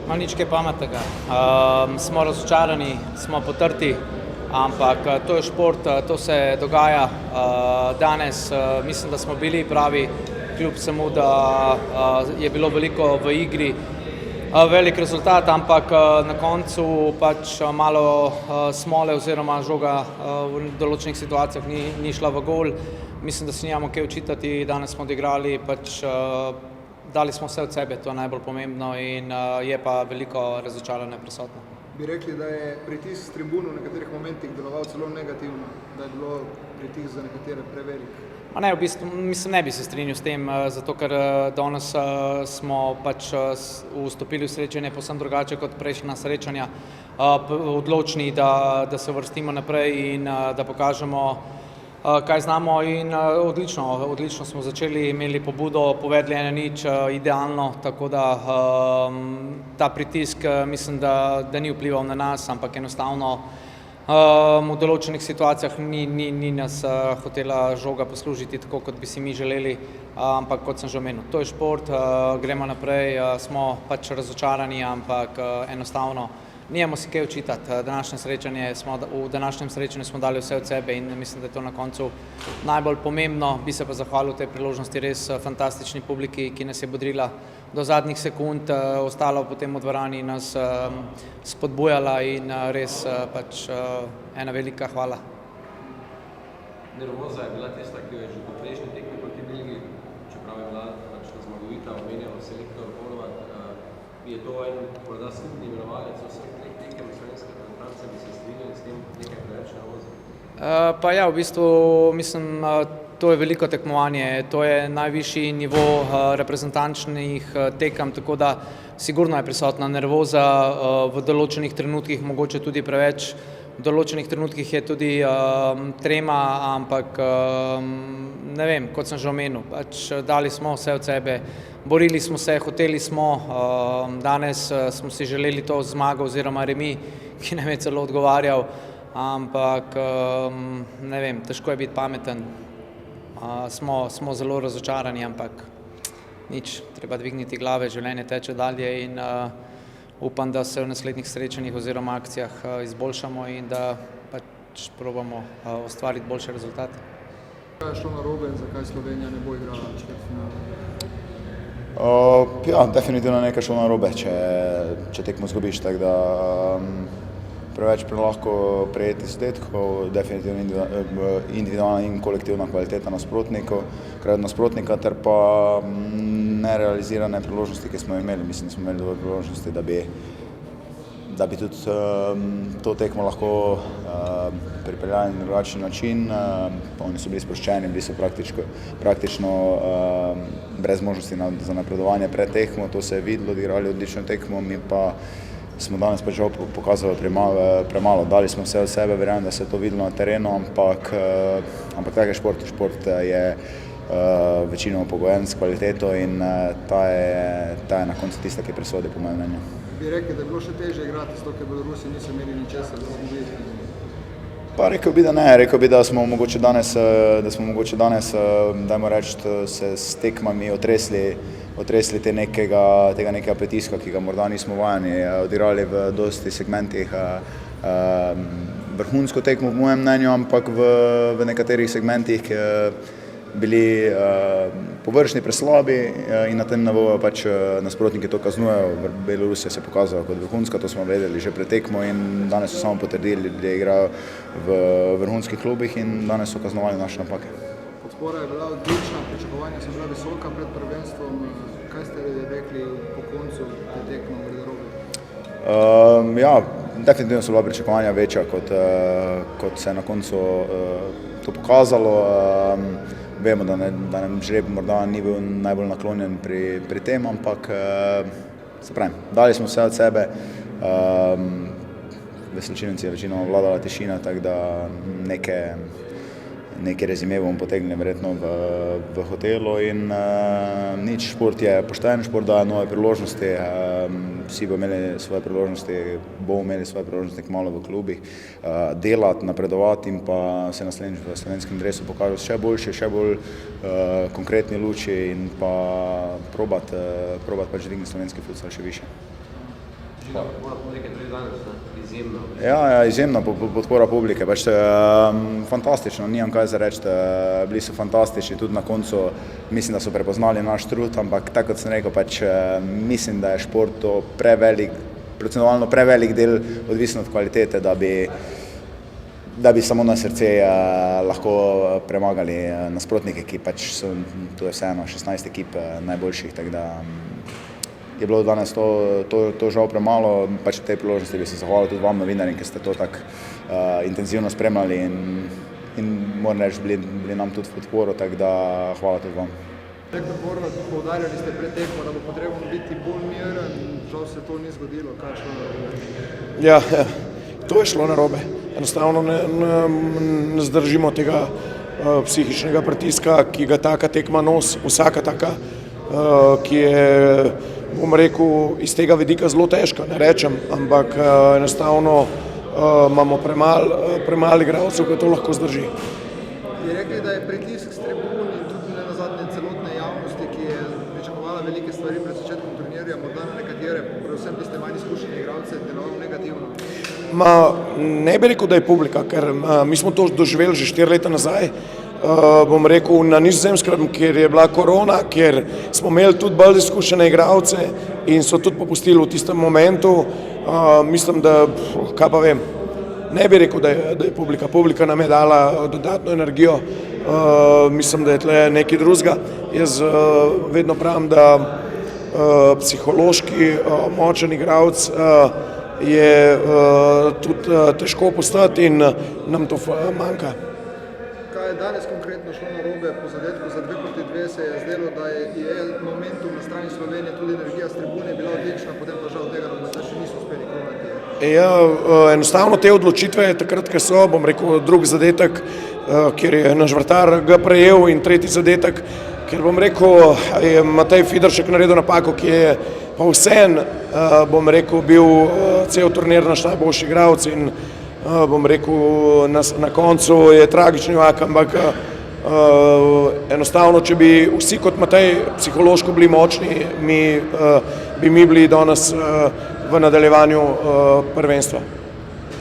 Ma nič kaj pametnega. Smo razočarani, smo potrti, ampak to je šport, to se dogaja. Danes mislim, da smo bili pravi, kljub vsemu, da je bilo veliko v igri, velik rezultat, ampak na koncu pač malo smole oziroma žoga v določenih situacijah ni šla v gol. Mislim, da si nimamo kaj očitati, danes smo odigrali, pač dali smo vse od sebe, to je najbolj pomembno in je pa veliko razočaranja prisotno. Bi rekli, da je pritisk s tribun v nekaterih momentih deloval celo negativno, da je bilo pritisk za nekatere prevelik? Ne, v bistvu ne bi se strinjal s tem, zato ker danes smo pač vstopili v srečanje povsem drugače kot prejšnja srečanja, odločni, da se uvrstimo naprej in da pokažemo, kaj znamo in odlično smo začeli, imeli pobudo, povedali 1:0, idealno, tako da ta pritisk mislim, da ni vplival na nas, ampak enostavno v določenih situacijah ni nas hotela žoga poslužiti tako, kot bi si mi želeli, ampak kot sem že omenil, to je šport, gremo naprej, smo pač razočarani, ampak enostavno nimamo si kaj očitati. V današnjem srečanju smo dali vse od sebe in mislim, da je to na koncu najbolj pomembno. Bi se pa zahvalil tej priložnosti res fantastični publiki, ki nas je bodrila do zadnjih sekund, ostala potem v dvorani nas spodbujala in res pač ena velika hvala. Nervoza je bila tista, ki jo je že po prejšnji tekmi proti Belgiji, čeprav je bila pač zmagovita, omenjal selektor Horvat. Je to en morda skupni imenovalec vseh treh tekem slovenske reprezentance, bi se strinjali s tem, nekaj preveč nervoza? Pa ja, v bistvu mislim, to je veliko tekmovanje, to je najvišji nivo reprezentančnih tekem, tako da sigurno je prisotna nervoza, v določenih trenutkih mogoče tudi preveč, v določenih trenutkih je tudi trema, ampak ne vem, kot sem že omenil, pač dali smo vse od sebe, borili smo se, hoteli smo, danes smo si želeli to zmago oziroma remi, ki nam je celo odgovarjal, ampak ne vem, težko je biti pameten, smo zelo razočarani, ampak nič, treba dvigniti glave, življenje teče dalje in upam, da se v naslednjih srečanjih oziroma akcijah izboljšamo in da pač probamo ustvariti boljše rezultate. Kaj je šlo narobe in zakaj Slovenija ne bo igrala četrtfinala? Ja, definitivno nekaj šlo narobe, če tekmo izgubiš, tako da preveč prelahko prejeti zadetkov, definitivno individualna in kolektivna kvaliteta nasprotnika ter pa nerealizirane priložnosti, ki smo imeli. Mislim, da smo imeli dovolj priložnosti, da bi tudi to tekmo lahko pripeljali na drugačen način. Oni so bili sproščeni, bili so praktično brez možnosti za napredovanje pred tekmo, to se je videlo, odigrali odlično tekmo, mi pa smo danes pač žal pokazali premalo. Dali smo vse od sebe, verjamem, da se je to videlo na terenu, ampak tak je šport. Šport je večinoma pogojen s kvaliteto in ta je na koncu tista, ki presodi, po mojem mnenju. Bi rekli, da je bilo še težje igrati, zato ker Belorusi niso imeli ničesar, da smo bili? Pa rekel bi, da ne. Rekel bi, da smo mogoče danes, dajmo reči, se s tekmami otresli tega nekega pritiska, ki ga morda nismo vajeni, odigrali v dosti segmentih vrhunsko tekmo, v mojem mnenju, ampak v nekaterih segmentih bili površni, preslabi in na tem nivoju pač nasprotniki to kaznujejo. Belorusija se je pokazala kot vrhunska, to smo vedeli že pred tekmo in danes so samo potrdili, da igrajo v vrhunskih klubih in danes so kaznovali naše napake. Podpora je bila odlična, pričakovanja so bila visoka pred prvenstvom. Kaj ste rekli po koncu te tekme v garderobi? Ja, definitivno so bila pričakovanja večja, kot se je na koncu to pokazalo. Vemo, da nam žreb morda ni bil najbolj naklonjen pri tem, ampak se pravim, dali smo vse od sebe. V slačilnici je večinoma vladala tišina, tako da neki rezime bomo potegnili verjetno v hotelu in nič, šport je pošten, šport daje nove priložnosti, vsi bomo imeli svoje priložnosti kmalu v klubih, delati, napredovati in pa se naslednjič v slovenskem dresu pokažati še boljši, še bolj konkretni luči in pa probati pač dvigniti slovenski futsal še više. Žiga, podpora publike tudi danes, ne? Izjemno. Ja, izjemna podpora publike, pač fantastično, nimam kaj za reči, bili so fantastični, tudi na koncu mislim, da so prepoznali naš trud, ampak tako kot sem rekel, pač mislim, da je šport to procentualno prevelik del, odvisno od kvalitete, da bi samo na srce lahko premagali nasprotnike, ki pač so, to je vseeno 16 ekip najboljših, tako da je bilo danes to žal premalo, pač v tej priložnosti bi se zahvalil tudi vam novinarjem, ki ste to tako intenzivno spremljali in moram reči, bili nam tudi v podporo, tako da hvala tudi vam. Selektor Horvat, poudarjali ste pred tekmo, da bo potrebno biti bolj miren, žal se to ni zgodilo, kaj je šlo narobe? Ja, to je šlo narobe. Enostavno ne zdržimo tega psihičnega pritiska, ki ga taka tekma nosi, vsaka taka, ki je, bom rekel, iz tega vidika zelo težka, ne rečem, ampak enostavno imamo premalo igralcev, ki to lahko zdrži. Bi rekli, da je pritisk s tribun in tudi nenazadnje celotne javnosti, ki je pričakovala velike stvari pred začetkom turnirja, morda na nekatere, predvsem tiste manj izkušene igralce, deloval negativno? Ne bi rekel, da je publika, ker mi smo to doživeli že 4 leta nazaj. Bom rekel, na Nizozemskem, kjer je bila korona, kjer smo imeli tudi bolj izkušene igralce in so tudi popustili v tistem momentu. Mislim, da, kaj pa vem, ne bi rekel, da je publika. Publika nam je dala dodatno energijo, mislim, da je tle nekaj drugega. Jaz vedno pravim, da psihološki močen igralec je tudi težko postati in nam to manjka. Kaj je danes konkretno šlo narobe po zadetku za 2-2, se je zdelo, da je momentum na strani Slovenije, tudi energija s tribune bila odlična, potem pa žal tega nogometa še niso uspeli kronati. Ja, enostavno te odločitve takrat, ko so, bom rekel, drugi zadetek, kjer je naš vratar ga prejel in tretji zadetek, ker bom rekel, je Matej Fideršek naredil napako, ki je pa vseeno, bom rekel, bil cel turnir naš najboljši igralec in bom rekel, na koncu je tragični junak, ampak enostavno, če bi vsi kot Matej psihološko bili močni, bi mi bili danes v nadaljevanju prvenstva.